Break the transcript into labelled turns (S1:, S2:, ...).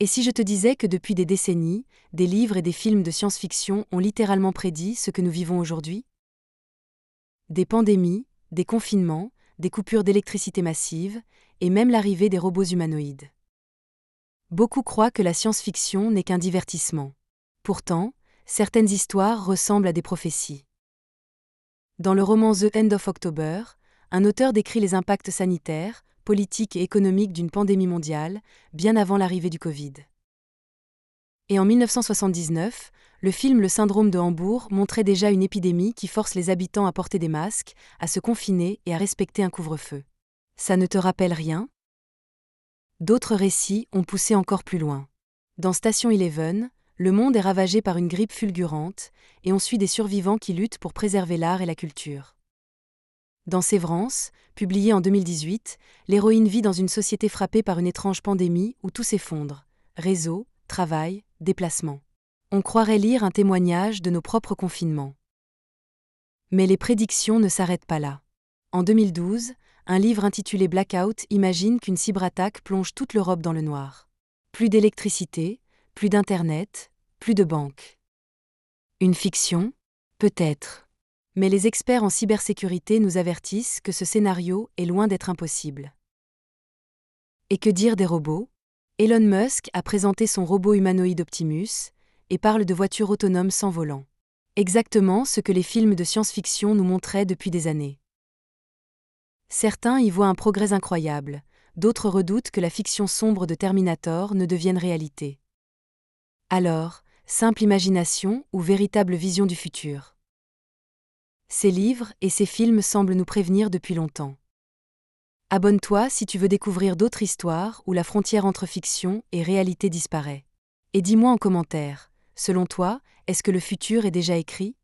S1: Et si je te disais que depuis des décennies, des livres et des films de science-fiction ont littéralement prédit ce que nous vivons aujourd'hui? Des pandémies, des confinements, des coupures d'électricité massive, et même l'arrivée des robots humanoïdes. Beaucoup croient que la science-fiction n'est qu'un divertissement. Pourtant, certaines histoires ressemblent à des prophéties. Dans le roman The End of October, un auteur décrit les impacts sanitaires, politiques et économiques d'une pandémie mondiale, bien avant l'arrivée du Covid. Et en 1979, le film Le syndrome de Hambourg montrait déjà une épidémie qui force les habitants à porter des masques, à se confiner et à respecter un couvre-feu. Ça ne te rappelle rien? D'autres récits ont poussé encore plus loin. Dans Station Eleven, le monde est ravagé par une grippe fulgurante, et on suit des survivants qui luttent pour préserver l'art et la culture. Dans Sévrance, publié en 2018, l'héroïne vit dans une société frappée par une étrange pandémie où tout s'effondre. Réseau, travail, déplacement. On croirait lire un témoignage de nos propres confinements. Mais les prédictions ne s'arrêtent pas là. En 2012, un livre intitulé Blackout imagine qu'une cyberattaque plonge toute l'Europe dans le noir. Plus d'électricité, plus d'internet, plus de banques. Une fiction? Peut-être. Mais les experts en cybersécurité nous avertissent que ce scénario est loin d'être impossible. Et que dire des robots? Elon Musk a présenté son robot humanoïde Optimus et parle de voitures autonomes sans volant. Exactement ce que les films de science-fiction nous montraient depuis des années. Certains y voient un progrès incroyable, d'autres redoutent que la fiction sombre de Terminator ne devienne réalité. Alors, simple imagination ou véritable vision du futur? Ces livres et ces films semblent nous prévenir depuis longtemps. Abonne-toi si tu veux découvrir d'autres histoires où la frontière entre fiction et réalité disparaît. Et dis-moi en commentaire, selon toi, est-ce que le futur est déjà écrit?